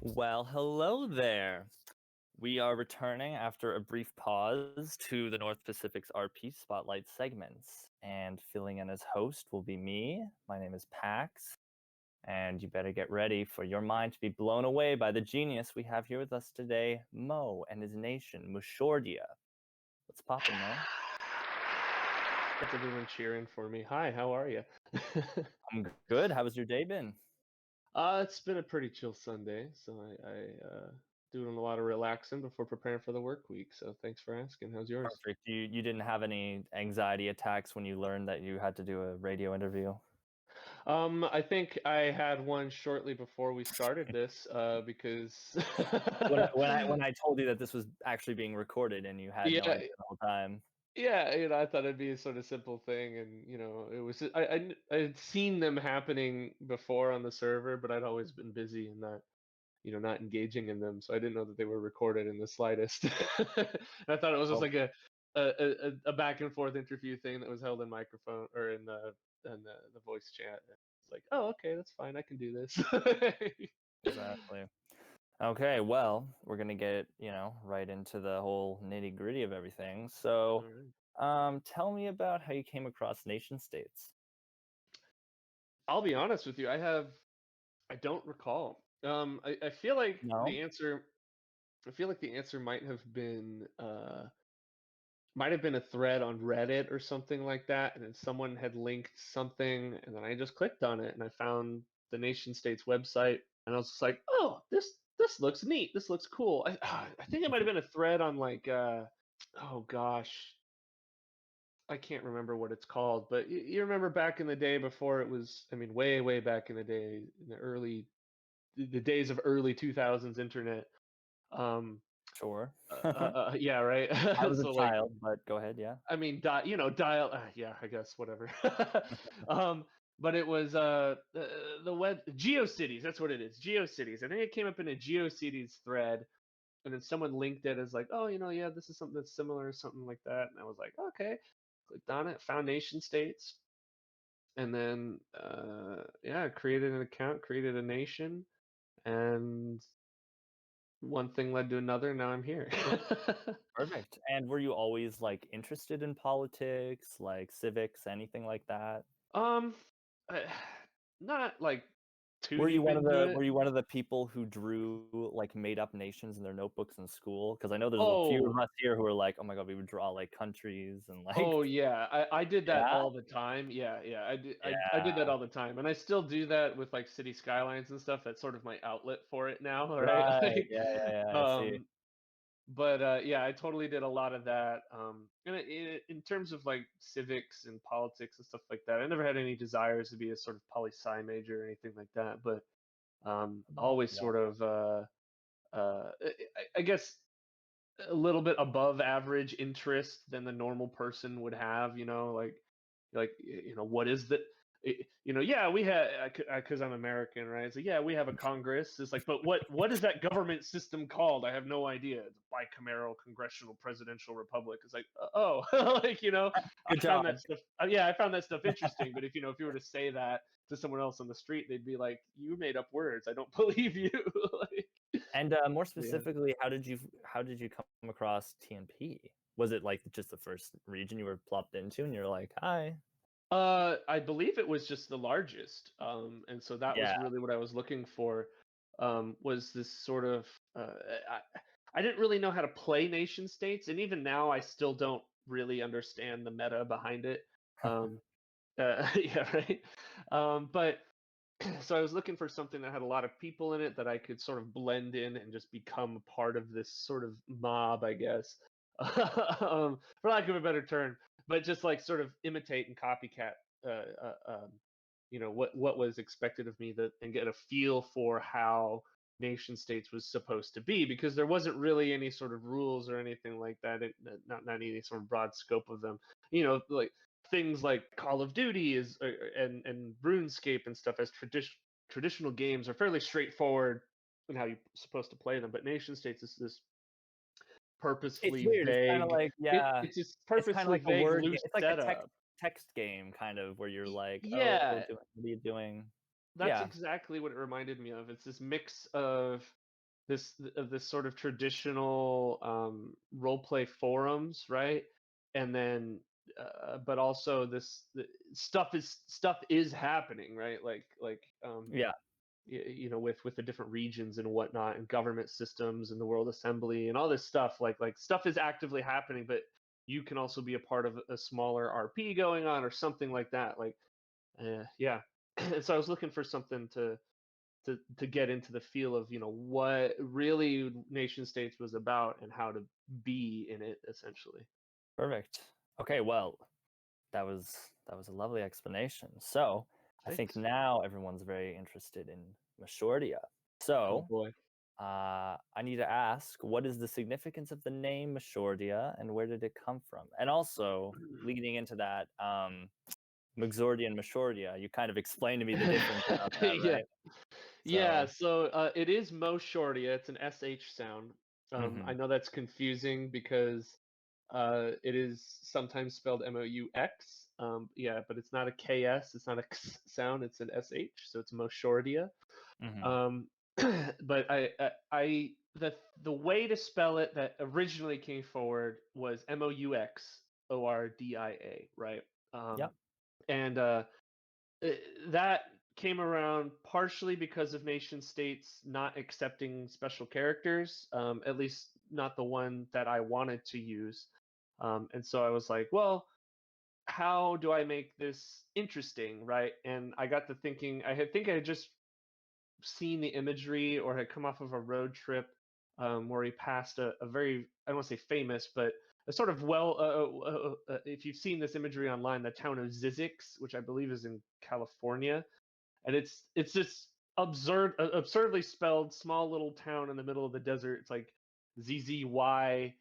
Well, hello there. We are returning after a brief pause to the North Pacific's RP Spotlight segments. And filling in as host will be me. My name is Pax. And you better get ready for your mind to be blown away by the genius we have here with us today, Mo and his nation, Mošordia. What's poppin', Mo? That's everyone cheering for me. Hi, how are you? I'm good. How was your day been? It's been a pretty chill Sunday, so I doing a lot of relaxing before preparing for the work week. So thanks for asking. How's yours? Perfect. You didn't have any anxiety attacks when you learned that you had to do a radio interview? I think I had one shortly before we started this, because when I told you that this was actually being recorded and you had no yeah, idea the whole time. yeah, I thought it'd be a sort of simple thing, and it was I had seen them happening before on the server, but I'd always been busy and not engaging in them, so I didn't know that they were recorded in the slightest. And I thought it was just Well, like a back and forth interview thing that was held in microphone or in the voice chat. It's like, oh, okay, that's fine, I can do this. exactly. Okay, well, we're gonna get, right into the whole nitty-gritty of everything. All So, right. tell me about how you came across NationStates. I'll be honest with you, I don't recall. I feel like No? the answer might have been a thread on Reddit or something like that, and then someone had linked something, and then I just clicked on it, and I found the Nation States website, and I was just like, "Oh, this looks neat. This looks cool." I think it might have been a thread on like, oh gosh, I can't remember what it's called, but you remember back in the day before it was, I mean, way back in the day, in the days of early 2000s internet. Um, Sure. yeah, right. I was a So like, child, but go ahead, yeah. I mean, dial. Yeah, I guess whatever. um, but it was the web GeoCities. That's what it is. GeoCities. I think it came up in a GeoCities thread, and then someone linked it as like, oh, yeah, this is something that's similar or something like that. And I was like, okay. Clicked on it, found nation states, and then yeah, created an account, created a nation, and one thing led to another. Now I'm here. Perfect. And were you always like interested in politics, like civics, anything like that? um, I- not like too Were you deep one of into the it. were you one of the people who drew like made up nations in their notebooks in school? Because I know there's a few of Oh, us here who are like, oh my god, we would draw like countries and like oh yeah, I did that yeah, all the time. Yeah, yeah, I did that yeah, all the time, and I still do that with like city skylines and stuff. That's sort of my outlet for it now, right? right, Like, yeah, I see. um, but yeah, I totally did a lot of that. And in terms of like civics and politics and stuff like that, I never had any desires to be a sort of poli sci major or anything like that. But always Yeah. sort of, I guess, a little bit above average interest than the normal person would have. What is the yeah, we had, because I'm American, right? It's like, yeah, we have a Congress. It's like, but what is that government system called? I have no idea. It's a bicameral congressional presidential republic. It's like, oh, like, I Good found job. that stuff. Yeah, I found that stuff interesting. But if you were to say that to someone else on the street, they'd be like, you made up words. I don't believe you. Like, And more yeah. specifically, how did you come across TNP? Was it like just the first region you were plopped into, and you're like, hi? I believe it was just the largest, and so that was Yeah. really what I was looking for. Was this sort of I didn't really know how to play nation states, and even now I still don't really understand the meta behind it. Um, yeah, right. But so I was looking for something that had a lot of people in it that I could sort of blend in and just become a part of this sort of mob, I guess, for lack of a better term, but just like sort of imitate and copycat, what was expected of me, that and get a feel for how nation states was supposed to be, because there wasn't really any sort of rules or anything like that, not any sort of broad scope of them, like things like Call of Duty and RuneScape and stuff as traditional games are fairly straightforward in how you're supposed to play them. But nation states is this It's purposefully weird. It's kind of vague. like, yeah, It's this it's kind of purposefully like a vague, word game. loose It's like a text setup. text game, kind of, where you're like, oh, Yeah, what are you doing? that's Yeah, exactly what it reminded me of. It's this mix of this sort of traditional role play forums, right? And then, but also stuff is happening, right? Yeah, With the different regions and whatnot, and government systems and the World Assembly and all this stuff. Like stuff is actively happening, but you can also be a part of a smaller RP going on or something like that. Yeah. And so I was looking for something to get into the feel of what really nation states was about and how to be in it essentially. perfect. Okay, well, that was a lovely explanation. So I think Thanks. now everyone's very interested in Mošordia. Oh So boy. I need to ask, what is the significance of the name Mošordia, and where did it come from? And also, leading into that, Mixordia and Mošordia, you kind of explained to me the difference about that, Yeah. right? Yeah, So, so it is Moshordia. It's an SH sound. I mhm, know that's confusing because it is sometimes spelled MOUX. Yeah, but it's not a KS. It's not a X sound. It's an SH. So it's Moshordia. mhm, Um, but the way to spell it that originally came forward was MOUXORDIA, right? yep, And uh, that came around partially because of nation states not accepting special characters, at least not the one that I wanted to use. And so I was like, well, how do I make this interesting, right? And I got to thinking, I had just seen the imagery or had come off of a road trip where he passed a very, I don't want to say famous, but a sort of if you've seen this imagery online, the town of Zizix, which I believe is in California, and it's this absurdly spelled small little town in the middle of the desert. It's like ZZY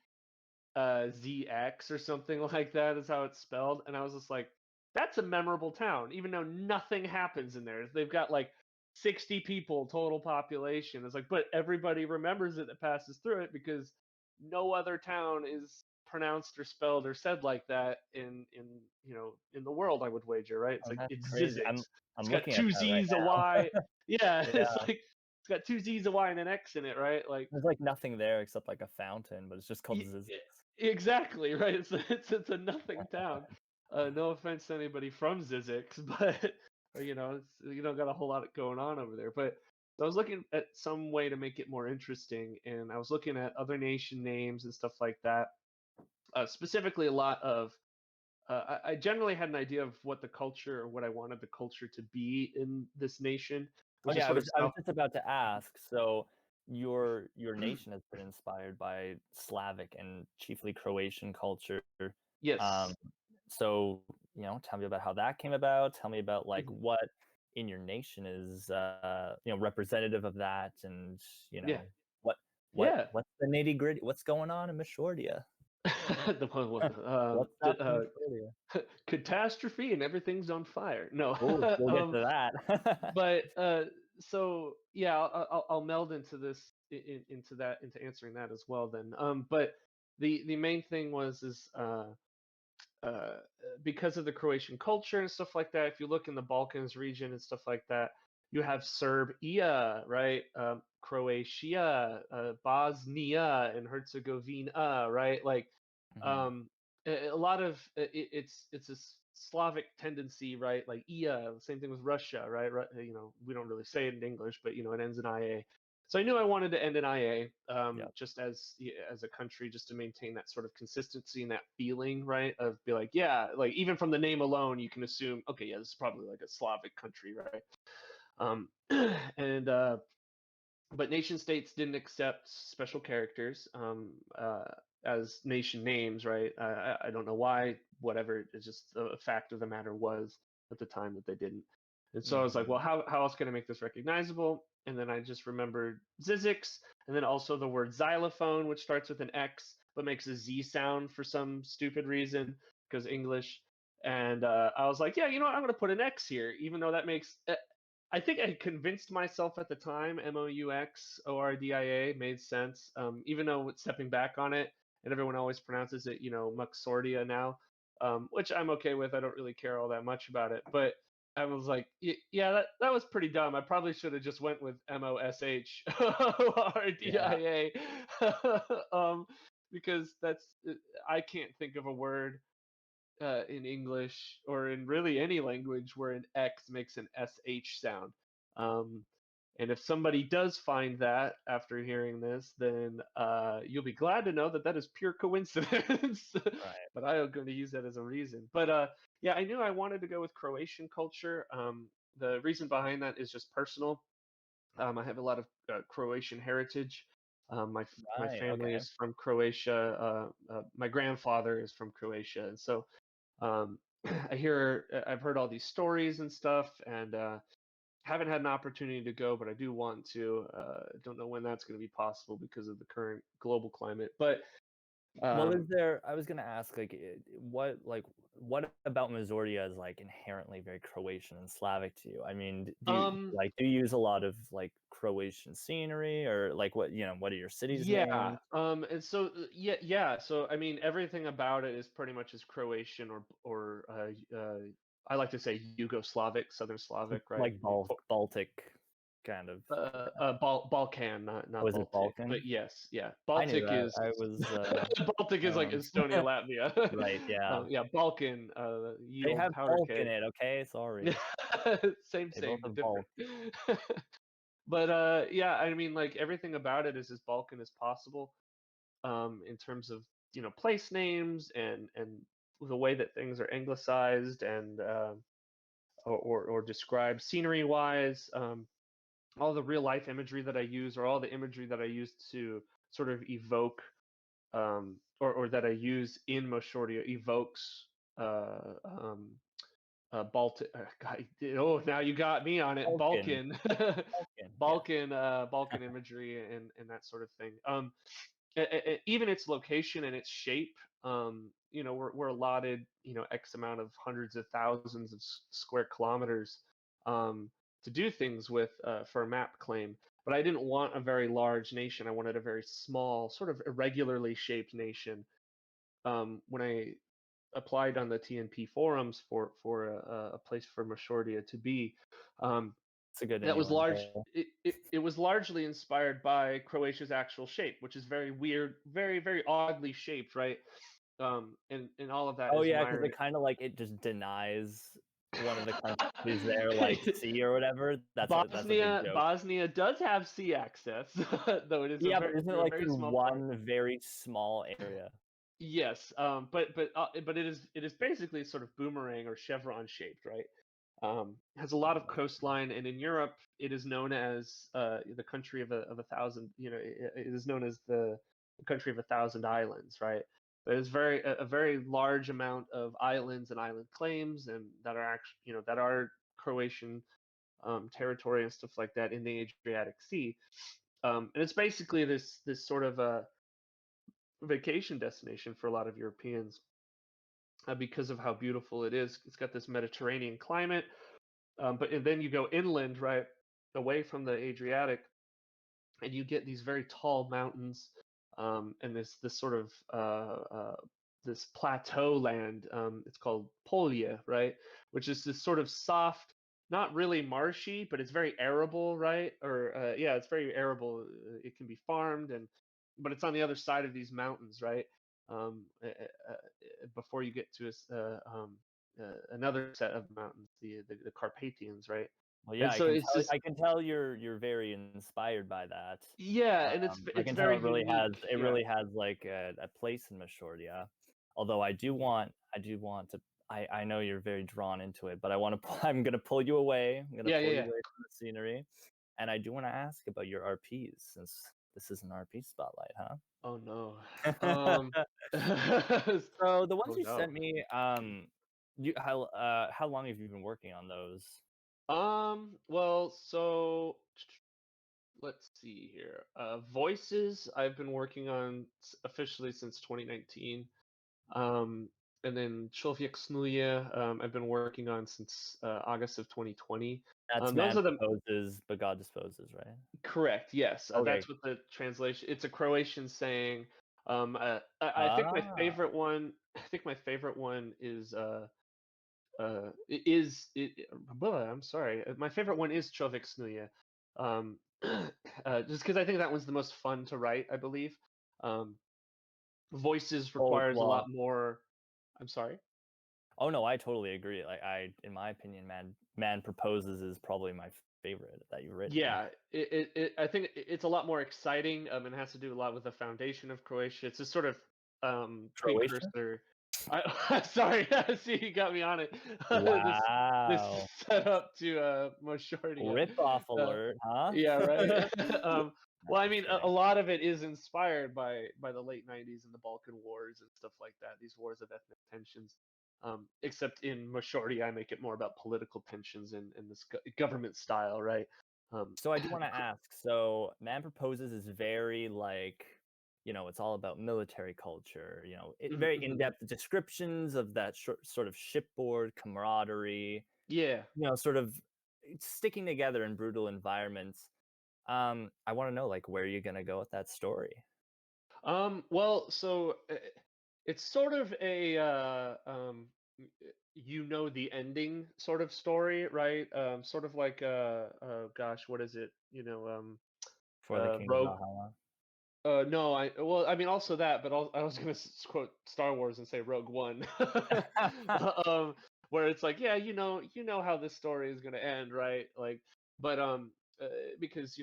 ZX or something like that is how it's spelled. And I was just like, that's a memorable town, even though nothing happens in there. They've got like 60 people total population. It's like, but everybody remembers it that passes through it because no other town is pronounced or spelled or said like that in the world, I would wager, right? It's oh, like that's it's crazy. Zizix. I'm It's got looking at two that right Z's, a now. Y. Yeah, it's Yeah, like it's got two Z's, a Y, and an X in it, right? Like there's like nothing there except like a fountain, but it's just called Y- Zizix. exactly right. It's a nothing town. No offense to anybody from Zizix, but you don't got a whole lot going on over there. But so I was looking at some way to make it more interesting, and I was looking at other nation names and stuff like that. Specifically, a lot of I generally had an idea of what the culture or what I wanted the culture to be in this nation, Oh which is yeah, sort of I was south. just about to ask. So your nation has been inspired by Slavic and chiefly Croatian culture. Um, Yes. so tell me about how that came about. Tell me about like what in your nation is representative of that, and you Yeah. know what Yeah. what's the nitty gritty? What's going on in Mishordia? the one with What's up in Mishordia? catastrophe and everything's on fire. No, Oh, we'll get um, to that. but so yeah, I'll meld into this into that into answering that as well. Then, but the main thing uh, because of the Croatian culture and stuff like that. If you look in the Balkans region and stuff like that, you have Serbia, right? Croatia, Bosnia, and Herzegovina, right? Like Mhm. um, a lot of it's a Slavic tendency, right? Like IA, same thing with Russia, right? We don't really say it in English, but it ends in IA. So I knew I wanted to end in IA, Yep. just as a country, just to maintain that sort of consistency and that feeling, right? Of be like, yeah, like even from the name alone, you can assume, okay, yeah, this is probably like a Slavic country, right? Um, and but nation states didn't accept special characters as nation names, right? I don't know why. Whatever, it's just a fact of the matter was at the time that they didn't. And so I was like, well, Mhm. how else can I make this recognizable? And then I just remembered Zizix, and then also the word xylophone, which starts with an X but makes a Z sound for some stupid reason because English. And I was like, yeah, you know what? I'm going to put an X here, even though that makes I think I convinced myself at the time MOUXORDIA made sense. Even though stepping back on it, and everyone always pronounces it, Muxordia now, which I'm okay with. I don't really care all that much about it. But I was like, yeah, that was pretty dumb. I probably should have just went with Yeah. Moshordia, because I can't think of a word in English or in really any language where an X makes an SH sound. Um, and if somebody does find that after hearing this, then you'll be glad to know that that is pure coincidence. Right. But I'm going to use that as a reason. But yeah, I knew I wanted to go with Croatian culture. The reason behind that is just personal. I have a lot of Croatian heritage. My Right. family Okay. is from Croatia. My grandfather is from Croatia, and so um, I've heard all these stories and stuff, and haven't had an opportunity to go, but I do want to. Don't know when that's going to be possible because of the current global climate. But Well, um, is there I was gonna ask, what about Mošordia is, like, inherently very Croatian and Slavic to you? I mean, um, do you use a lot of, like, Croatian scenery or, like, what are your cities yeah, named? and so yeah. So I mean, everything about it is pretty much as Croatian or I like to say Yugoslavic, Southern Slavic, right? Like, Baltic kind of. Balkan, Oh, not is it Baltic, but Balkan? yes, yeah. I knew Baltic that. is I was, Baltic is like um Estonia, Latvia. right, yeah. Yeah, Balkan, ye They old have powder bulk in keg. it, okay? Sorry. Same, They both same, have different. bulk. But yeah, I mean, like everything about it is as Balkan as possible, in terms of place names and the way that things are anglicized and or described scenery wise. All the real life imagery that I use, or all the imagery that I use to sort of evoke, or that I use in Moshordia evokes uh, um, Baltic. God, oh, now you got me on it. Balkan. Balkan, Balkan, yeah. Balkan imagery and that sort of thing. Even its location and its shape. We're allotted X amount of hundreds of thousands of square kilometers um, to do things with for a map claim. But I didn't want a very large nation. I wanted a very small, sort of irregularly shaped nation. When I applied on the TNP forums for a place for Moshordia to be, um, It's a good that was large. innuendo. It was largely inspired by Croatia's actual shape, which is very weird, very oddly shaped, right? And all of that Oh, is yeah, 'cause mired. it just denies one of the countries there, like, sea or whatever. That's a big joke. Bosnia does have sea access, though it is a Yeah, but very isn't it, through a like, very in small part. one very small area? Yes, but it is basically sort of boomerang or chevron shaped, right? Has a lot of coastline, and in Europe, it is known as the country of a thousand. It is known as the country of a thousand islands, right? But it's a very large amount of islands and island claims, and that are actually that are Croatian territory and stuff like that in the Adriatic Sea. And it's basically this sort of a vacation destination for a lot of Europeans because of how beautiful it is. It's got this Mediterranean climate, but and then you go inland, right, away from the Adriatic, and you get these very tall mountains, and this sort of this plateau land. It's called Polje, right, which is this sort of soft, not really marshy, but it's very arable, right? Or yeah, it's very arable. It can be farmed, but it's on the other side of these mountains, right? Before you get to another set of mountains, the Carpathians, right? Well, yeah, And so it's just I can tell you're very inspired by that. yeah, and I it's can tell very unique. it Yeah. really has, like, a place in Mošordia. Although I do want to I know you're very drawn into it, but I'm gonna pull you away. I'm gonna Yeah, yeah, pull you yeah. away from the scenery, and I do wanna ask about your RPs since this is an RP spotlight, Oh no. huh? Um, So, the oh ones you no. sent me, how long have you been working on those? Well, so let's see here. Voices I've been working on officially since 2019. Um, and then Człowiek Snuje, I've been working on since August of 2020. That's Those man are the proposes, but God disposes, right? correct. Yes, Okay. that's what the translation. It's a Croatian saying. I think my Ah, favorite one. I think my favorite one is I'm sorry. My favorite one is Човек Snuya. Just because I think that one's the most fun to write, I believe. Um, Voices Oh, requires a well, lot more. I'm sorry. oh no, I totally agree. Like in my opinion, Man Proposes is probably my favorite that you've written. Yeah, I think it's a lot more exciting, and it has to do a lot with the foundation of Croatia. It's a sort of Croatia? precursor. Sorry, see, you got me on it. this this Wow. setup to Mošordia. Rip-off Uh, alert, huh? yeah, right. No, Well, I just mean, kidding. a lot of it is inspired by the late '90s and the Balkan Wars and stuff like that. These wars of ethnic tensions. Except in Mošordia, I make it more about political tensions and this government style, right? Um, So I do wanna ask, so Man Proposes is very, like, it's all about military culture, mhm, very mhm. in-depth descriptions of that sort of shipboard camaraderie, Yeah. sort of sticking together in brutal environments. I wanna know, like, where you're gonna go with that story. Well, so it's sort of a the ending sort of story, right? Sort of like gosh, what is it? For the King of Rogue. Valhalla. No, I mean also that, but I was gonna quote Star Wars and say Rogue One, um, where it's like, yeah, you know how this story is gonna end, right? Like, but because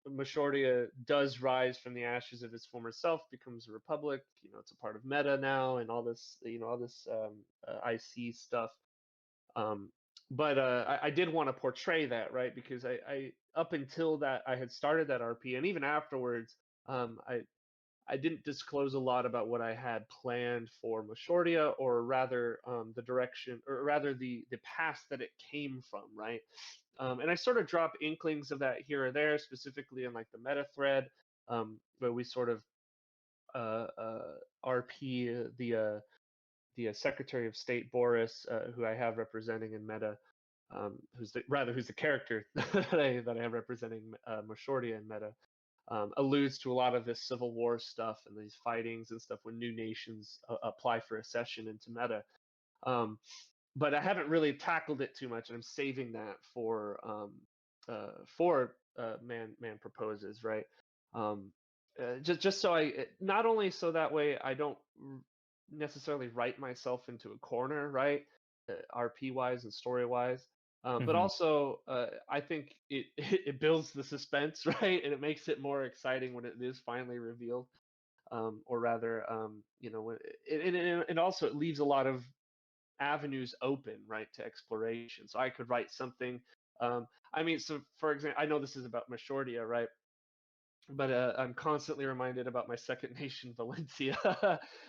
Mashordia does rise from the ashes of its former self, becomes a republic. It's a part of Meta now, and all this IC stuff. Um, but I did want to portray that, right? Because I up until that I had started that RP, and even afterwards. I didn't disclose a lot about what I had planned for Mashordia, or rather the direction, or rather the past that it came from, right? And I sort of drop inklings of that here or there, specifically in like the meta thread, where we sort of RP the Secretary of State Boris, who I have representing in meta, who's the character that I have representing Mashordia in meta, alludes to a lot of this civil war stuff and these fightings and stuff when new nations apply for accession into meta. Um, but I haven't really tackled it too much, and I'm saving that for Man Proposes, right? Just so not only so that way I don't necessarily write myself into a corner, right? RP wise and story wise. But Mhm. also, I think it builds the suspense, right, and it makes it more exciting when it is finally revealed, or rather, and also it leaves a lot of avenues open, right, to exploration. So I could write something. I mean, so for example, I know this is about Mashordia, right? But I'm constantly reminded about my second nation, Valencia,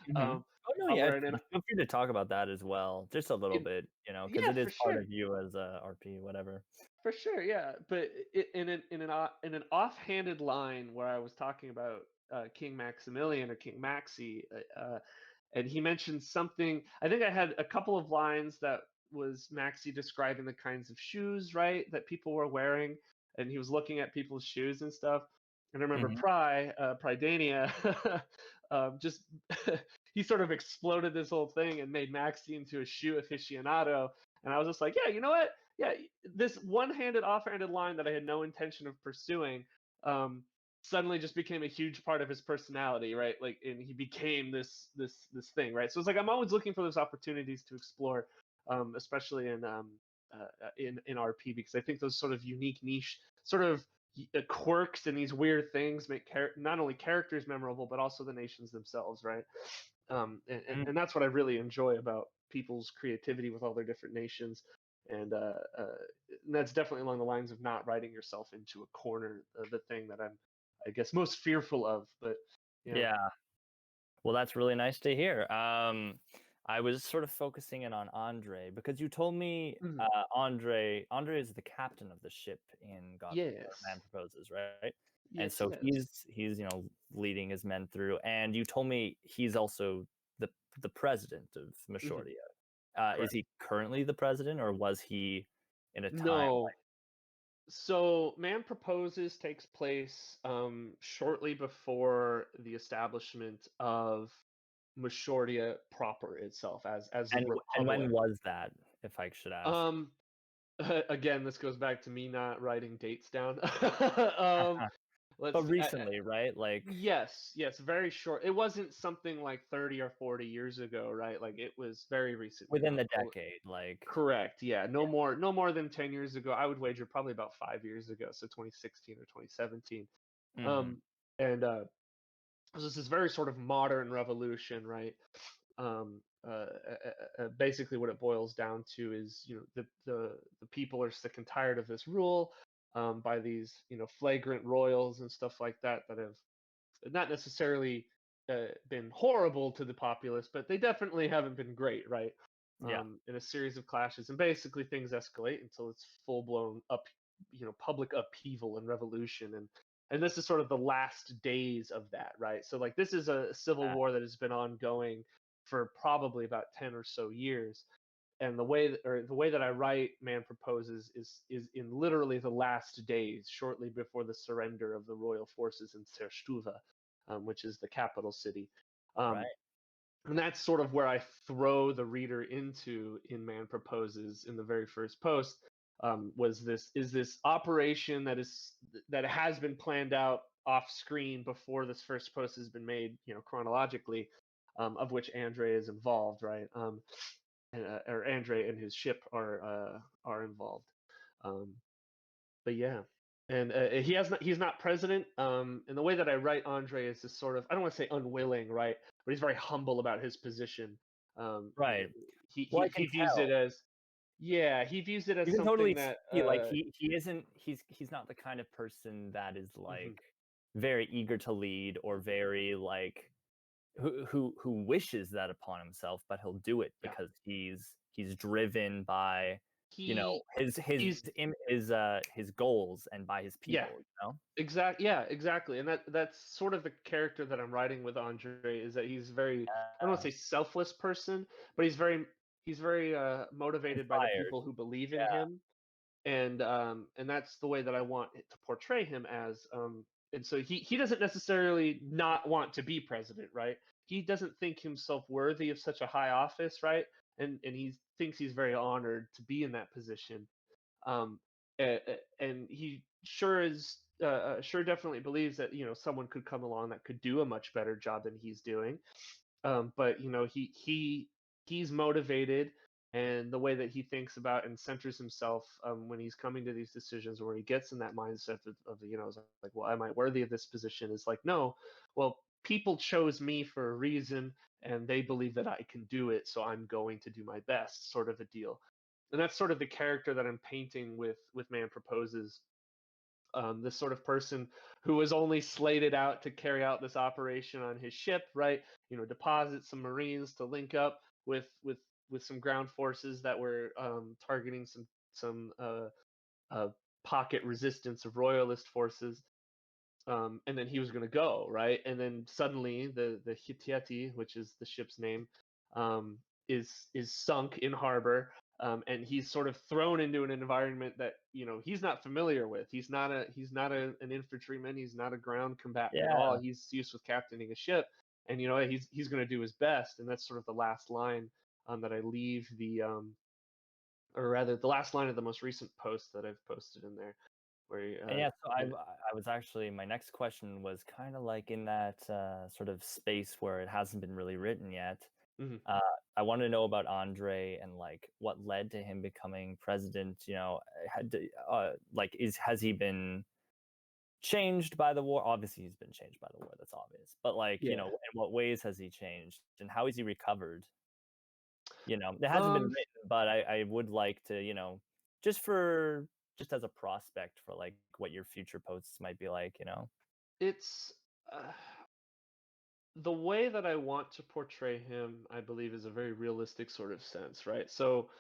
Mhm. um, Oh, no, yeah, where feel free to talk about that as well, just a little it, bit, because yeah, it for is part sure. of you as a RP, whatever. For sure, yeah. But in an offhanded line where I was talking about King Maximilian or King Maxi, and he mentioned something. I think I had a couple of lines that was Maxi describing the kinds of shoes, right, that people were wearing, and he was looking at people's shoes and stuff. And I remember Mhm. Pridania, just he sort of exploded this whole thing and made Maxi into a shoe aficionado. And I was just like, yeah, you know what? Yeah, this one-handed, off-handed line that I had no intention of pursuing, suddenly just became a huge part of his personality, right? Like, and he became this thing, right? So it's like I'm always looking for those opportunities to explore, especially in RP, because I think those sort of unique niche sort of quirks and these weird things make not only characters memorable but also the nations themselves, right? And that's what I really enjoy about people's creativity with all their different nations. And that's definitely along the lines of not writing yourself into a corner, the thing that I'm, I guess, most fearful of. But yeah. Yeah. Well, that's really nice to hear. I was sort of focusing in on Andre because you told me, Mhm. Andre is the captain of the ship in Man Yes. Proposes, right? And Yes. so Yes. he's, leading his men through, and you told me he's also the president of Hmm. Mashordia. Is Correct. he currently the president, or was he in a time No. So Man Proposes takes place shortly before the establishment of Mashordia proper itself as a and when republic. was that? if I should ask? Um, again, this goes back to me not writing dates down. um, But let's see. recently, right? Like Yes, yes, very short. It wasn't something like 30 or 40 years ago, right? Like it was very recent. within the decade, like Correct. Yeah, no more than 10 years ago. I would wager probably about 5 years ago, so 2016 or 2017. mhm, Um and so this is very sort of modern revolution, right? Basically what it boils down to is, the people are sick and tired of this rule, by these, flagrant royals and stuff like that that have not necessarily been horrible to the populace, but they definitely haven't been great, right? yeah, In a series of clashes, and basically things escalate until it's full blown public upheaval and revolution, and this is sort of the last days of that, right? So like this is a civil uh, war that has been ongoing for probably about 10 or so years, and the way that I write Man Proposes is in literally the last days, shortly before the surrender of the royal forces in Serstuva, which is the capital city. Um, right, and that's sort of where I throw the reader into in Man Proposes in the very first post. Was this is this operation that has been planned out off screen before this first post has been made, chronologically, of which Andre is involved, right? Or Andre and his ship are involved. Um, but yeah, and he's not president. And the way that I write Andre is this sort of, I don't want to say unwilling, right? But he's very humble about his position. Um, right. he Well, I he can he views it tell. as, yeah, he views it as You can something totally that see, like, he isn't he's not the kind of person that is, mhm, like, very eager to lead or very, like, who wishes that upon himself, but he'll do it yeah, because he's driven by, he he's his goals and by his yeah, people, you know? yeah, exactly. And that's sort of the character that I'm writing with Andre, is that he's very, I don't want Yeah, to say selfless person, but he's very motivated by the inspired. people who believe in Yeah, him, and that's the way that I want it to portray him as. And so he doesn't necessarily not want to be president, right? He doesn't think himself worthy of such a high office, right? And he thinks he's very honored to be in that position. um, and he sure definitely believes that, someone could come along that could do a much better job than he's doing. But he's motivated, and the way that he thinks about and centers himself, when he's coming to these decisions, or where he gets in that mindset of like, well, am I worthy of this position? Is like, no, well, people chose me for a reason, and they believe that I can do it, so I'm going to do my best, sort of a deal. And that's sort of the character that I'm painting with Man Proposes. This sort of person who was only slated out to carry out this operation on his ship, right? Deposit some Marines to link up with some ground forces that were, targeting some pocket resistance of royalist forces. And then he was going to go, right, and then suddenly the Hitiati, which is the ship's name, um, is sunk in harbor, and he's sort of thrown into an environment that, he's not familiar with. An infantryman. He's not a ground combatant at yeah. all. He's used with captaining a ship, and he's going to do his best. And that's sort of the last line, that I leave or rather the last line of the most recent post that I've posted in there, where And yeah, so and I was actually my next question was kinda like in that, sort of space where it hasn't been really written yet. mhm, Uh, I wanna know about Andre and, like, what led to him becoming president, like, has he been changed by the war? Obviously, he's been changed by the war, that's obvious. But, like, yeah. in what ways has he changed, and how has he recovered? It hasn't been Um, written, but I would like to, just for just as a prospect for, like, what your future posts might be like, you know? it's uh, the way that I want to portray him, I believe, is a very realistic sort of sense, right? So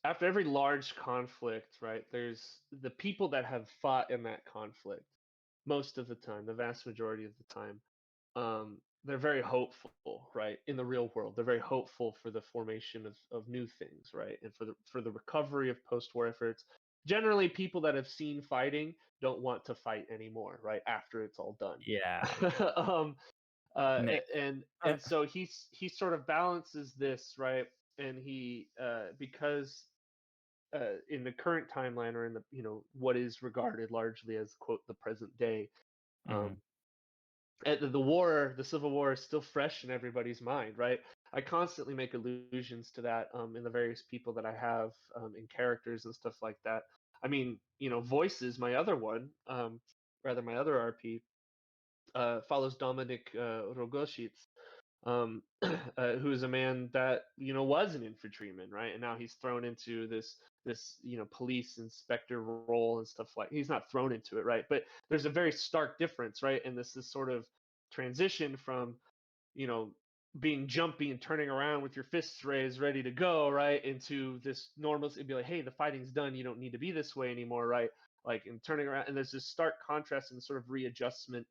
after every large conflict, right, there's the people that have fought in that conflict most of the time, the vast majority of the time. They're very hopeful, right? In the real world, they're very hopeful for the formation of new things, right? And for the recovery of post-war efforts. Generally, people that have seen fighting don't want to fight anymore, right? After it's all done. Yeah, um, makes and so he sort of balances this, right? and he because in the current timeline, or in the what is regarded largely as quote the present day, Mhm. um, the Civil War is still fresh in everybody's mind, right? I constantly make allusions to that in the various people that I have in characters and stuff like that. I mean, Voices, my other one, rather my other RP, follows Dominic Rogoshits, who is a man that was an infantryman, right? And now he's thrown into this police inspector role and stuff. Like, he's not thrown into it, right? But there's a very stark difference, right? And this is sort of transition from you know being jumpy and turning around with your fists raised ready to go, right, into this normal. It'd be like, hey, the fighting's done, you don't need to be this way anymore, right? Like, and turning around, and there's this stark contrast and sort of readjustment,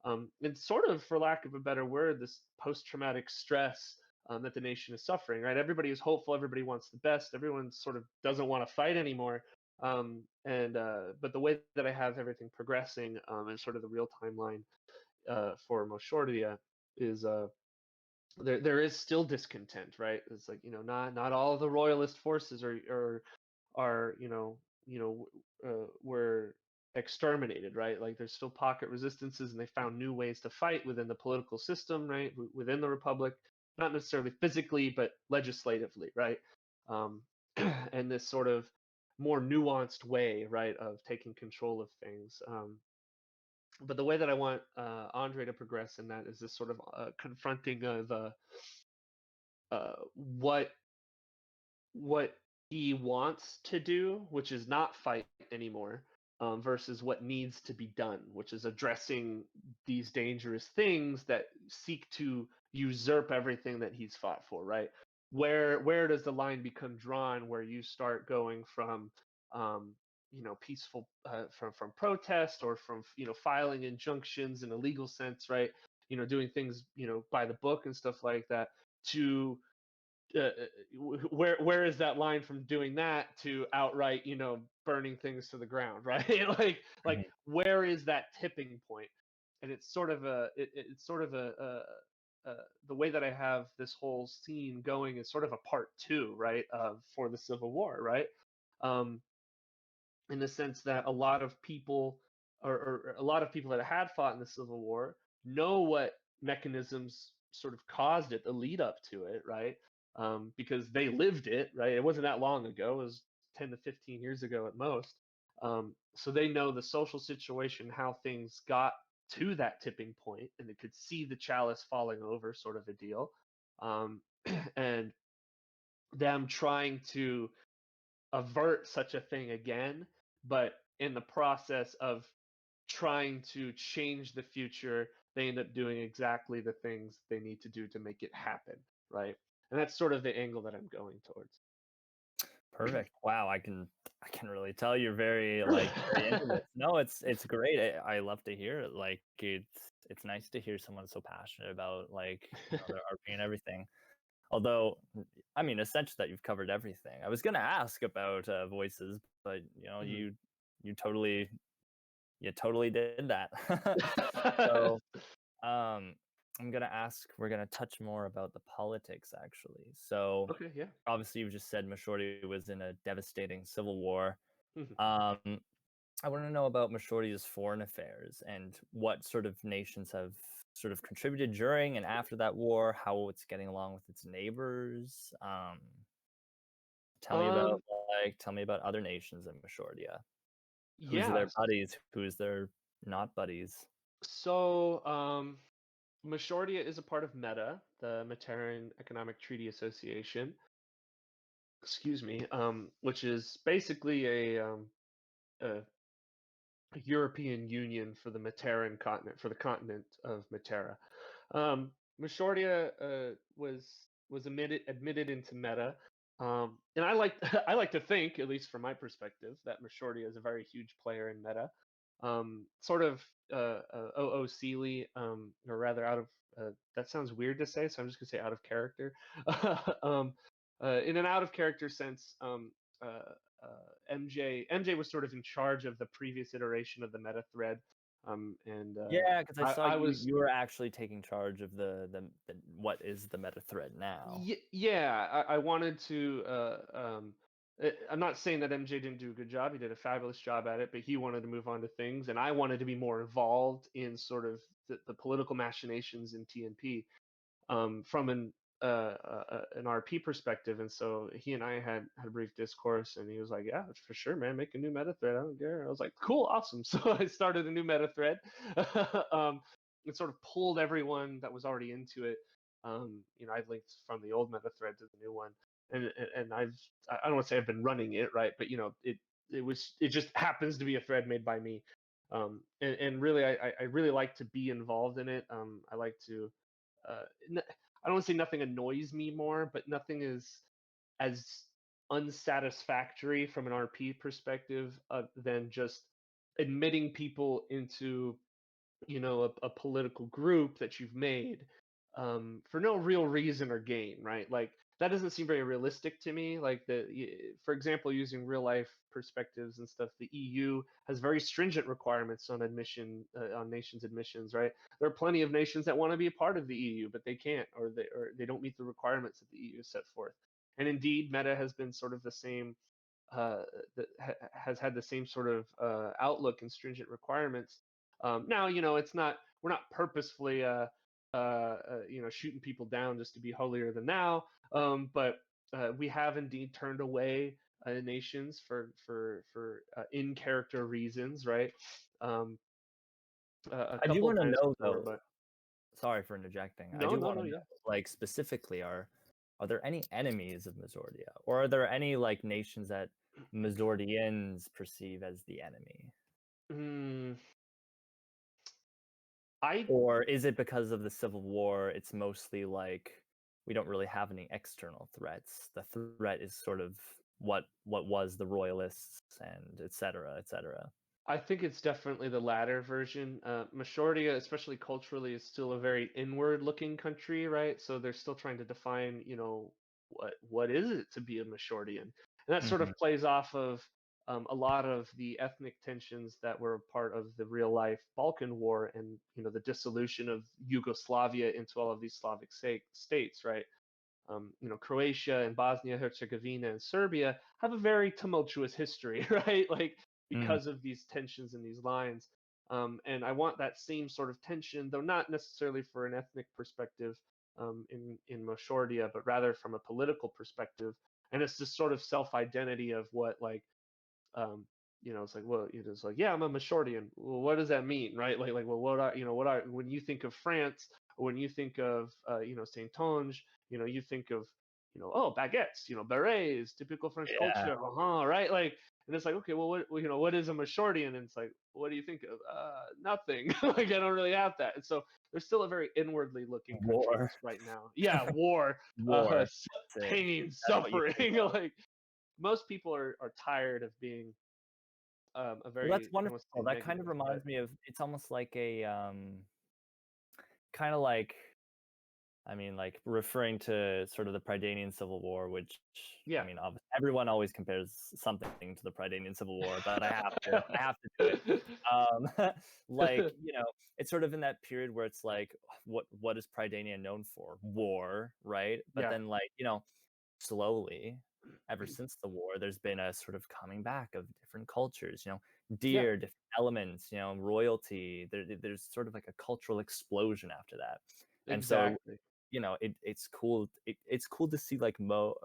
and sort of, for lack of a better word, this post-traumatic stress that the nation is suffering, right? Everybody is hopeful, everybody wants the best, everyone sort of doesn't want to fight anymore. And But the way that I have everything progressing, and sort of the real timeline for Moshordia is there is still discontent, right? It's like, not all of the royalist forces are were exterminated, right? Like, there's still pocket resistances, and they found new ways to fight within the political system, right? Within the republic, not necessarily physically, but legislatively, right? Um, and this sort of more nuanced way, right, of taking control of things. But the way that I want Andre to progress in that is this sort of confronting of what he wants to do, which is not fight anymore, versus what needs to be done, which is addressing these dangerous things that seek to usurp everything that he's fought for, right? Where does the line become drawn where you start going from peaceful from protest, or from filing injunctions in a legal sense, right? Doing things by the book and stuff like that, to where is that line from doing that to outright burning things to the ground, right? Like, Mhm. where is that tipping point? And it's sort of it's sort of the way that I have this whole scene going is sort of a part two, right, for the Civil War, right? um in the sense that a lot of people, or a lot of people that had fought in the Civil War, know what mechanisms sort of caused it, the lead up to it, right? Because they lived it, right? It wasn't that long ago. It was 10 to 15 years ago at most. So they know the social situation, how things got to that tipping point, and they could see the chalice falling over, sort of a deal. Um, and them trying to avert such a thing again, but in the process of trying to change the future, they end up doing exactly the things they need to do to make it happen, right? And that's sort of the angle that I'm going towards. Perfect. Wow, I can really tell you're very, like, very into this. No, it's great. I love to hear it. Like, it's nice to hear someone so passionate about, like, their RP and everything. Although, I mean, essentially that you've covered everything. I was gonna ask about voices, but Mhm. you totally you totally did that. So, um, I'm gonna ask. We're gonna touch more about the politics, actually. So, Okay, yeah. obviously, you just said Mashorty was in a devastating civil war. Mhm. Um, I want to know about Mashorty's foreign affairs and what sort of nations have sort of contributed during and after that war, how it's getting along with its neighbors. Um, Tell me about other nations in Mashordia. Who's yeah. their buddies? Who's their not buddies? So, Mashordia is a part of META, the Mediterranean Economic Treaty Association. Excuse me. Which is basically a European Union for the Mediterranean continent, for the continent of Matera. Um, Mashordia was admitted into Meta, and I like I like to think, at least from my perspective, that Mashordia is a very huge player in Meta. Sort of OOCly, or rather out of that sounds weird to say, so I'm just gonna say out of character. um, in an out of character sense, MJ was sort of in charge of the previous iteration of the meta thread, And Yeah, because I saw I you was you were actually taking charge of the what is the meta thread now. Yeah, I wanted to. I'm not saying that MJ didn't do a good job. He did a fabulous job at it, but he wanted to move on to things, and I wanted to be more involved in sort of the political machinations in TNP from an RP perspective. And so he and I had a brief discourse, and he was like, "Yeah, for sure, man, make a new meta thread. I don't care." I was like, "Cool, awesome." So I started a new meta thread. um, it sort of pulled everyone that was already into it. I've linked from the old meta thread to the new one, and I don't want to say I've been running it, right, but it just happens to be a thread made by me. And really, I really like to be involved in it. I like to uh, I don't want to say nothing annoys me more, but nothing is as unsatisfactory from an RP perspective than just admitting people into a political group that you've made for no real reason or gain, right? Like that doesn't seem very realistic to me. Like for example, using real life perspectives and stuff, the EU has very stringent requirements on on nations admissions, right? There are plenty of nations that want to be a part of the EU, but they can't, or they don't meet the requirements that the EU set forth. And indeed, Meta has been sort of the same uh, has had the same sort of outlook and stringent requirements. Now, it's not we're not purposefully shooting people down just to be holier than thou, but we have indeed turned away nations for in character reasons, right? Um, a I do couple of wanna times know before, though, but sorry for interjecting. I no, do no, wanna no, know, yeah. like, specifically, are there any enemies of Mizordia? Or are there any, like, nations that Mizordians perceive as the enemy? Mm, I Or is it because of the Civil War, it's mostly like, we don't really have any external threats? The threat is sort of what was the Royalists and et cetera, et cetera. I think it's definitely the latter version. Mashordia, especially culturally, is still a very inward-looking country, right? So they're still trying to define, what is it to be a Mashordian, and that sort Mhm. of plays off of a lot of the ethnic tensions that were part of the real-life Balkan War, and the dissolution of Yugoslavia into all of these Slavic states, right? Croatia and Bosnia Herzegovina and Serbia have a very tumultuous history, right? Like Mm. because of these tensions and these lines. And I want that same sort of tension, though not necessarily for an ethnic perspective in Moshordia, but rather from a political perspective. And it's this sort of self-identity of what like it's like, well, it's like, yeah, I'm a Mashordian. Well, what does that mean, right? Like, well, when you think of France, or when you think of, Saintonge, you think of, oh, baguettes, berets, typical French Yeah. culture, right? Like, and it's like, okay, well, what is a Mashordian? And it's like, what do you think of? Nothing. Like, I don't really have that. And so there's still a very inwardly looking country War. right now. Yeah, war, War. That's it. pain, That's what you suffering. think of. Like most people are tired of being a Well, that's very, I don't want to wonderful. say That kind of negative, but reminds me of, it's almost like a, kinda like, I mean, like, referring to sort of the Pridanian Civil War, which, I yeah. mean, everyone always compares something to the Pridanian Civil War, but I have to do it. Like, it's sort of in that period where it's like, what is Pridania known for? War, right? But Yeah. then, like, slowly, ever since the war, there's been a sort of coming back of different cultures, Yeah, deer, different elements, royalty. There's sort of like a cultural explosion after that. And so, exactly. it's cool. It's cool to see like Mo,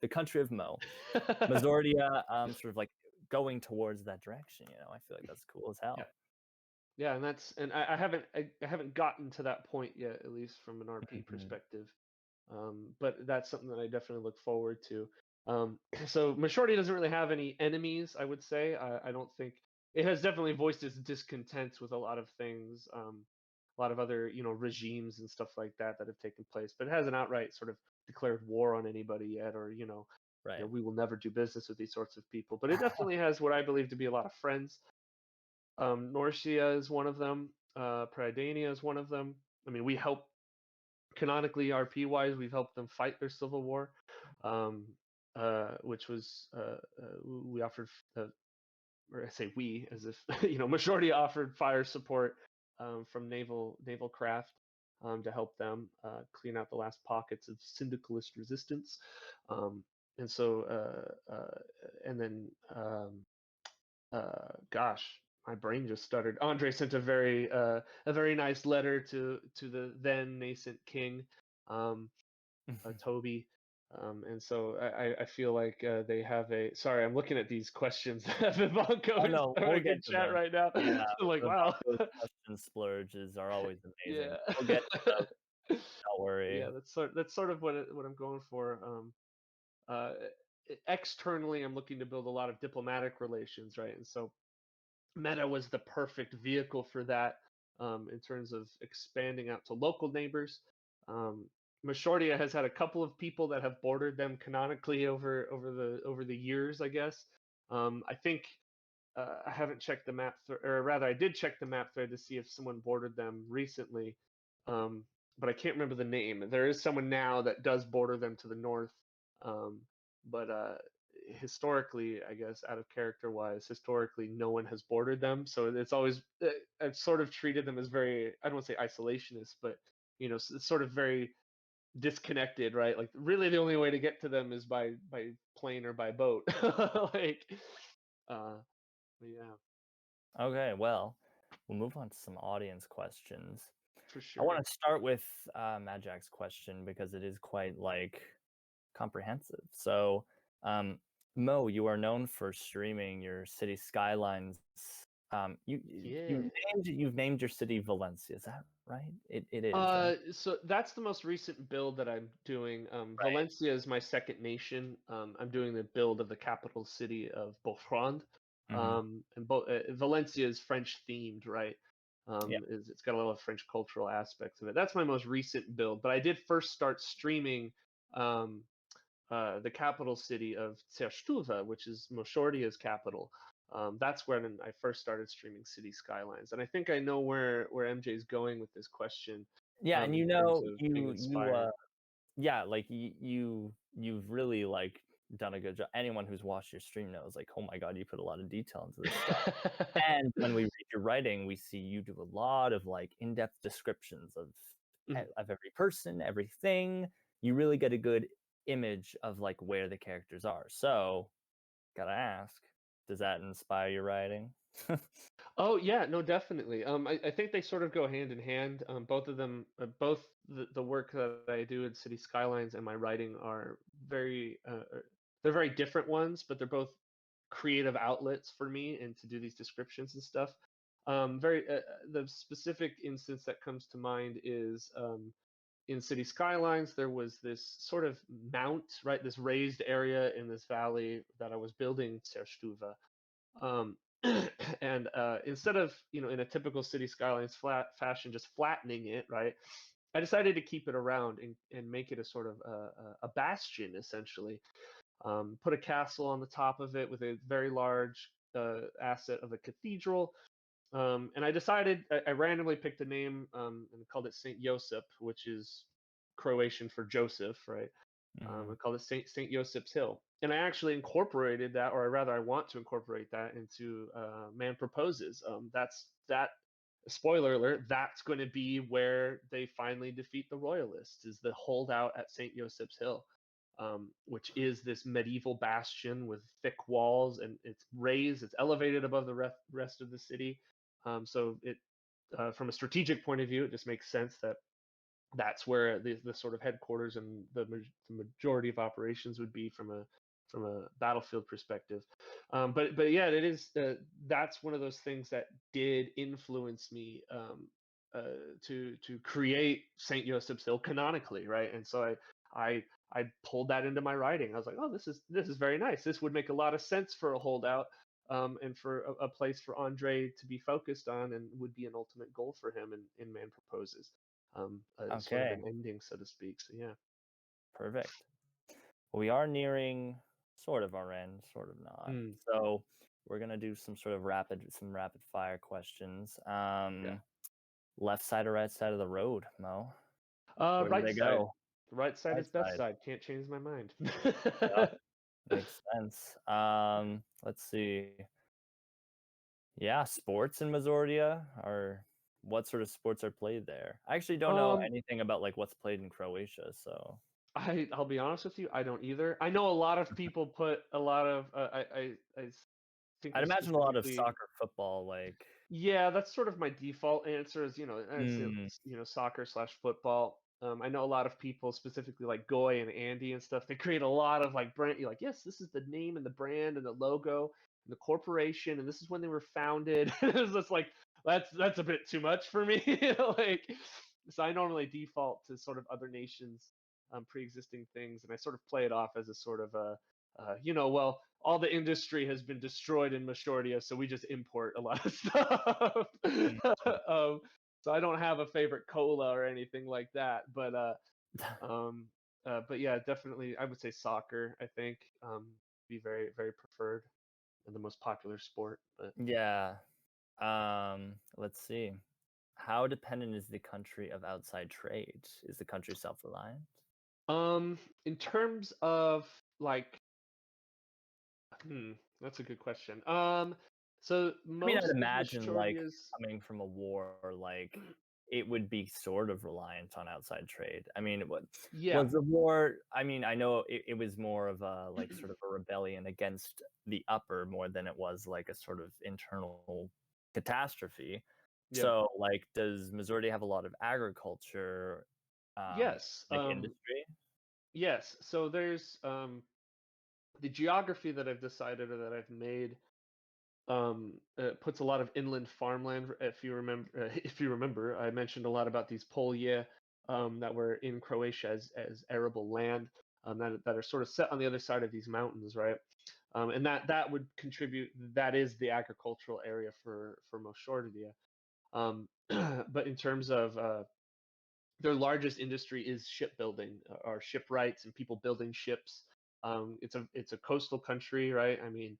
the country of Mo, Mazordia, sort of like going towards that direction. I feel like that's cool as Yeah. hell. Yeah, and I haven't gotten to that point yet, at least from an RP Mhm. perspective. But that's something that I definitely look forward to. So Majority doesn't really have any enemies, I would say. I don't think it has definitely voiced its discontent with a lot of things, a lot of other regimes and stuff like that have taken place, but it hasn't outright sort of declared war on anybody yet, or Right. we will never do business with these sorts of people. But it definitely has what I believe to be a lot of friends. Norcia is one of them. Prydania is one of them. I mean, we help canonically RP wise. We've helped them fight their civil war, which was we offered or I say we, as if Moshordia offered fire support from naval craft to help them clean out the last pockets of syndicalist resistance. Um, and so, and then, gosh, my brain just stuttered. Andre sent a very nice letter to the then nascent king, um, Toby. And so I feel like they have a. Sorry, I'm looking at these questions that Oh Vivanco is no, we'll throwing get in to chat them. right now. Yeah, I'm like, the wow. Broncos question splurges are always amazing. Yeah. We'll get to them. Don't worry. Yeah, that's sort of what I'm going for. Uh, Externally, I'm looking to build a lot of diplomatic relations, right? And so Meta was the perfect vehicle for that in terms of expanding out to local neighbors. Um, Mashordia has had a couple of people that have bordered them canonically over the years, I guess. I think I haven't checked the map, or rather, I did check the map thread to see if someone bordered them recently, but I can't remember the name. There is someone now that does border them to the north, um, but historically, I guess, out of character wise, historically, no one has bordered them. So it's always I've sort of treated them as very, I don't want to say isolationist, but it's sort of very disconnected, right? Like really, the only way to get to them is by plane or by boat, like. Uh, yeah, Okay, well, we'll move on to some audience questions. for I want sure. to start with Majak's question because it is quite comprehensive. So, um, Mo, you are known for streaming your city skylines. Yeah. You've named your city Valencia. Is that right? It is right. So that's the most recent build that I'm doing. Right. Valencia is my second nation. I'm doing the build of the capital city of Bourg. Hmm. And Valencia is French themed, right? Yeah. It's got a lot of French cultural aspects of it. That's my most recent build. But I did first start streaming um, the capital city of Cerstuva, which is Moshordia's capital. That's when I first started streaming city skylines, and I think I know where MJ is going with this question Yeah, and in terms of being inspired. yeah, like you've really done a good job. Anyone who's watched your stream knows, like, oh my god, you put a lot of detail into this stuff. And when we read your writing, we see you do a lot of in-depth descriptions of Mhm. every person, everything. You really get a good image of where the characters are. So, gotta ask, does that inspire your writing? Oh yeah, no, definitely. I think they sort of go hand in hand. Both of them, both the work that I do in City Skylines and my writing are they're very different ones, but they're both creative outlets for me and to do these descriptions and stuff. The specific instance that comes to mind is in City Skylines. There was this sort of mount, right? This raised area in this valley that I was building Serstuva. Um, and instead of in a typical City Skylines flat fashion, just flattening it, right? I decided to keep it around and make it a sort of a bastion, essentially. Put a castle on the top of it with a very large asset of a cathedral. And I decided I randomly picked a name and called it Saint Josip, which is Croatian for Joseph, right? I Mhm. called it Saint Joseph's Hill, and I actually incorporated that, or rather, I want to incorporate that into Man Proposes. That's that. Spoiler alert: that's going to be where they finally defeat the Royalists. Is the holdout at Saint Joseph's Hill, which is this medieval bastion with thick walls, and it's raised, it's elevated above the rest of the city. So it, from a strategic point of view, it just makes sense that that's where the sort of headquarters and the majority of operations would be from a battlefield perspective. But yeah, it is that's one of those things that did influence me to create Saint Joseph's Hill canonically, right? And so I pulled that into my writing. I was like, oh, this is very nice. This would make a lot of sense for a holdout. And for a place for Andre to be focused on, and would be an ultimate goal for him in Man Proposes, sort of Okay, an ending, so to speak. So yeah. perfect. We are nearing sort of our end, sort of not. Mm, So we're gonna do some rapid fire questions. yeah. Left side or right side of the road, Mo? Where do Right they side. go? Right side Right is best side. side. Can't change my mind. Yep, makes sense. Let's see. Yeah, sports in Mošordia are what sort of sports are played there? I actually don't know Um, anything about, like, what's played in Croatia, so I'll be honest with you, I don't either. I know a lot of people put a lot of think I'd of imagine a lot of specifically. soccer, football, like Yeah, that's sort of my default answer is, mm, soccer slash football. I know a lot of people, specifically like Goy and Andy and stuff, they create a lot of like brand. You're like, yes, this is the name and the brand and the logo and the corporation, and this is when they were founded. It's just like that's a bit too much for me. Like, so I normally default to sort of other nations, pre-existing things, and I sort of play it off as a sort of a well, all the industry has been destroyed in Mošordia, so we just import a lot of stuff. mm. um, so I don't have a favorite cola or anything like that, but yeah, definitely, I would say soccer. I think be very very preferred and the most popular sport. But Yeah, let's see. How dependent is the country of outside trade? Is the country self-reliant? in terms of like, that's a good question. So I mean, I'd most of imagine, like, Mošordia's, coming from a war, like, it would be sort of reliant on outside trade. I mean, what yeah. was the war I mean, I know it was more of a, like, sort of a rebellion against the upper more than it was, like, a sort of internal catastrophe. Yeah. So, like, does Missouri have a lot of agriculture, Yes. like, industry? Yes. So there's the geography that I've decided or that I've made puts a lot of inland farmland. If you remember, if you remember, I mentioned a lot about these polje that were in Croatia as arable land, that are sort of set on the other side of these mountains, right? And that would contribute. That is the agricultural area for Mošordia. But in terms of their largest industry is shipbuilding, or shipwrights and people building ships. It's a coastal country, right? I mean,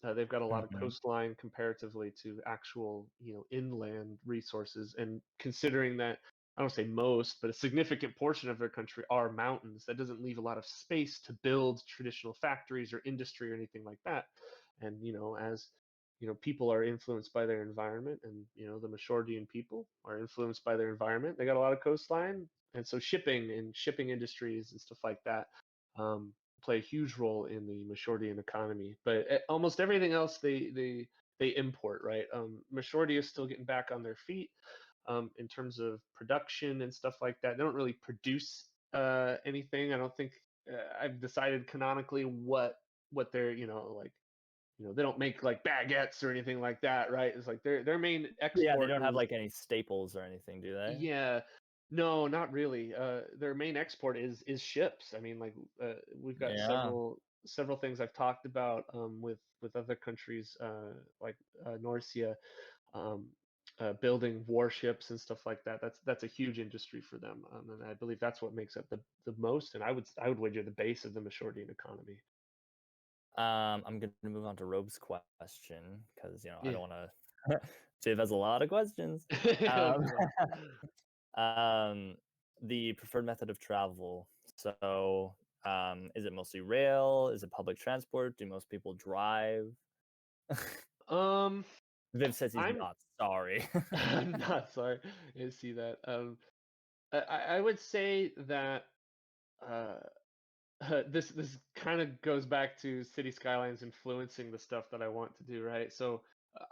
they've got a lot of Mhm. coastline comparatively to actual, inland resources. And considering that, I don't say most, but a significant portion of their country are mountains, that doesn't leave a lot of space to build traditional factories or industry or anything like that. And as people are influenced by their environment, and the Mošordian people are influenced by their environment. They got a lot of coastline, and so shipping and shipping industries and stuff like that um, play a huge role in the Mošordian economy. But almost everything else they import, right? Mošordia is still getting back on their feet in terms of production and stuff like that. They don't really produce anything. I don't think I've decided canonically what they're like they don't make like baguettes or anything like that, right? It's like their main Yeah, they export don't have, is, like, any staples or anything, do they? yeah, no, not really. Their main export is ships. I mean, like, we've got Yeah. several things I've talked about with other countries, like Norcia, um, building warships and stuff like that. That's a huge industry for them, and I believe that's what makes up the most. And I would wager the base of the Mošordian economy. I'm gonna move on to Robe's question because I Yeah. don't wanna Dave has a lot of questions. It'll Um, be fun. um, the preferred method of travel. So, is it mostly rail? Is it public transport? Do most people drive? Um, Viv says he's I'm not sorry. I'm not sorry. I see that. I would say that uh, this kind of goes back to city skylines influencing the stuff that I want to do, right? So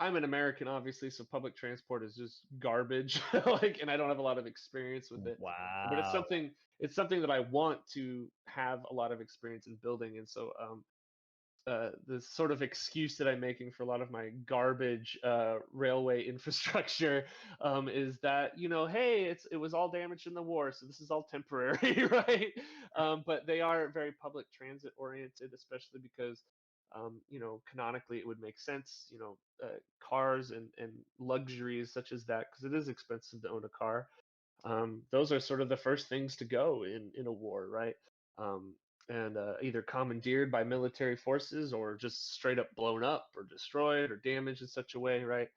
I'm an American, obviously, so public transport is just garbage, like, and I don't have a lot of experience with it. But it's Wow. something that I want to have a lot of experience in building, and so the sort of excuse that I'm making for a lot of my garbage railway infrastructure is that hey, it was all damaged in the war, so this is all temporary, right? But they are very public transit oriented, especially because canonically it would make sense. Cars and luxuries such as that, because it is expensive to own a car. Those are sort of the first things to go in a war, right? Um, and either commandeered by military forces or just straight up blown up or destroyed or damaged in such a way, right?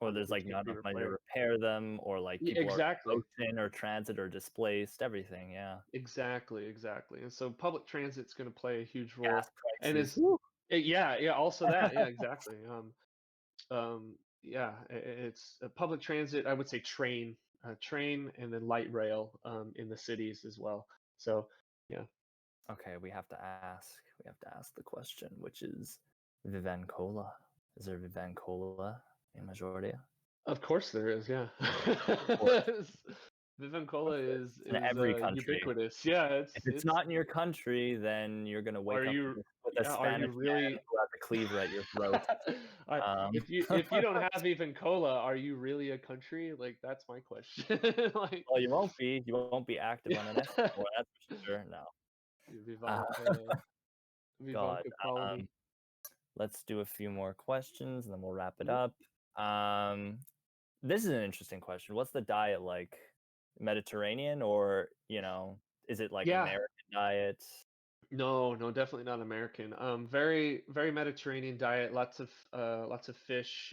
Or That there's, they like, can't not be enough money to repaired. repair them, or, like, people are Exactly, in or transit or displaced, everything, yeah. exactly. And so public transit's going to play a huge Gas role, and prices. is yeah, yeah. Also that, yeah, exactly. Yeah, it's a public transit. I would say train, and then light rail in the cities as well. So yeah, Okay, we have to ask. We have to ask the question, which is Vivancola. Is there Vivancola in Majordia? of course there is. Yeah, Of course, Vivian of Cola course there is. is It's in every country. ubiquitous. Yeah, If it's it's it's. not in your country, then you're gonna Are wake up you? with a Yeah, are you Spanish man really? who has a cleaver at your throat. Um, If you don't have even cola, are you really a country? Like that's my question. Like, well, you won't be. You won't be active on an S yeah, anymore, that's for sure. No. Uh, Vivanka, God. Vivanka colony. Let's do a few more questions and then we'll wrap it Mhm. up. Um, this is an interesting question. What's the diet like? Mediterranean or, is it like Yeah, American diet? no, no, definitely not American. Very, very Mediterranean diet. Lots of fish.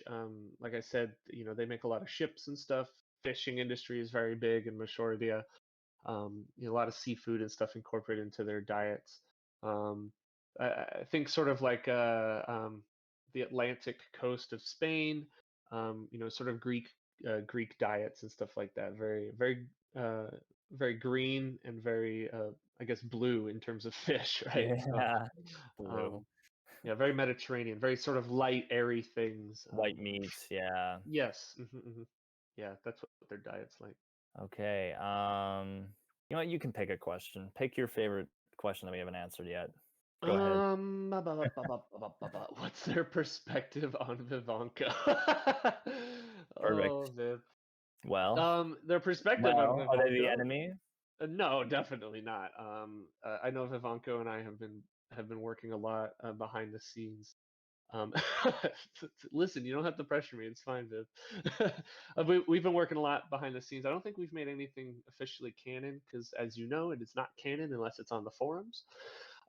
Like I said, they make a lot of ships and stuff. Fishing industry is very big in Mashordia. A lot of seafood and stuff incorporated into their diets. Um, I think sort of like the Atlantic coast of Spain. Sort of Greek diets and stuff like that. Very, very, very green and very, I guess, blue in terms of fish, right? So, Yeah. Blue. um, yeah, very Mediterranean, very sort of light, airy things. White meat. Yeah. Yes, yeah, that's what their diet's like. Okay. You know what? You can pick a question. Pick your favorite question that we haven't answered yet. Go ahead. What's their perspective on Vivanka? Perfect. Oh, Viv. Well, Their perspective on are they the Vivanka? enemy? No, definitely not. I know Vivanko and I have been working a lot behind the scenes. Um, Listen, you don't have to pressure me. It's fine, Viv. We've been working a lot behind the scenes. I don't think we've made anything officially canon because, as you know, it is not canon unless it's on the forums.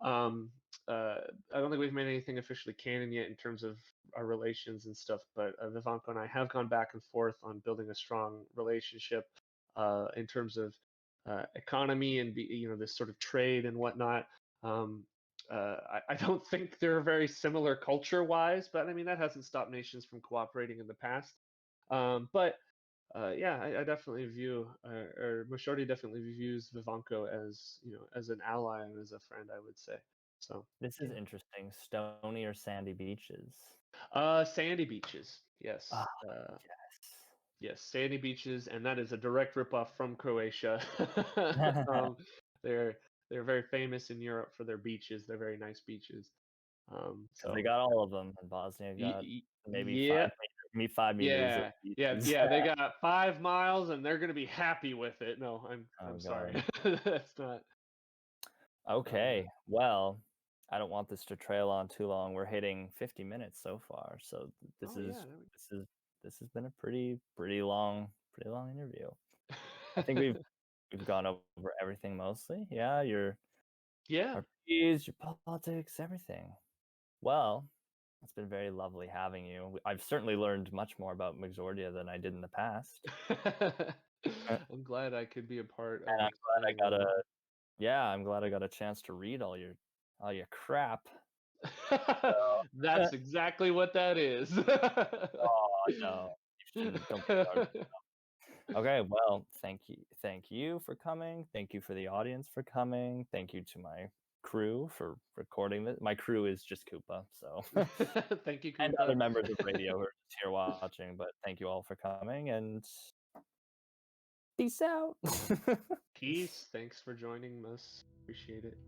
Um, I don't think we've made anything officially canon yet in terms of our relations and stuff. But Vivanko and I have gone back and forth on building a strong relationship in terms of economy and this sort of trade and whatnot. I don't think they're very similar culture-wise, but I mean that hasn't stopped nations from cooperating in the past. But yeah, I definitely view, or Moshordi definitely views Vivanko as as an ally and as a friend. I would say so. This is Yeah. interesting. Stony or sandy beaches? Sandy beaches. Ah, Yes. yes. Yes, sandy beaches, and that is a direct ripoff from Croatia. um, they're they're very famous in Europe for their beaches. They're very nice beaches. Because they So got all of them, and Bosnia got maybe yeah, 5 meters of beaches. yeah. They got 5 miles, and they're gonna be happy with it. No, I'm Oh sorry. god. That's not. Okay, Yeah. well, I don't want this to trail on too long. We're hitting 50 minutes so far, so this Oh yeah. is this is this has been a pretty long interview. I think we've gone over everything mostly. Yeah, your Yeah. RPs, your politics, everything. Well, it's been very lovely having you. I've certainly learned much more about Mixordia than I did in the past. Uh, I'm glad I could be a part and of I'm glad I explaining got all a yeah, I'm glad I got a chance to read all your crap. So That's exactly what that is. oh, no. You shouldn't don't be hard. Okay, well, thank you for coming. Thank you for the audience for coming. Thank you to my crew for recording this. My crew is just Koopa, so Thank you, and other Koopa. members of radio who are just here watching, but thank you all for coming, and peace out. Peace. Thanks for joining us. Appreciate it.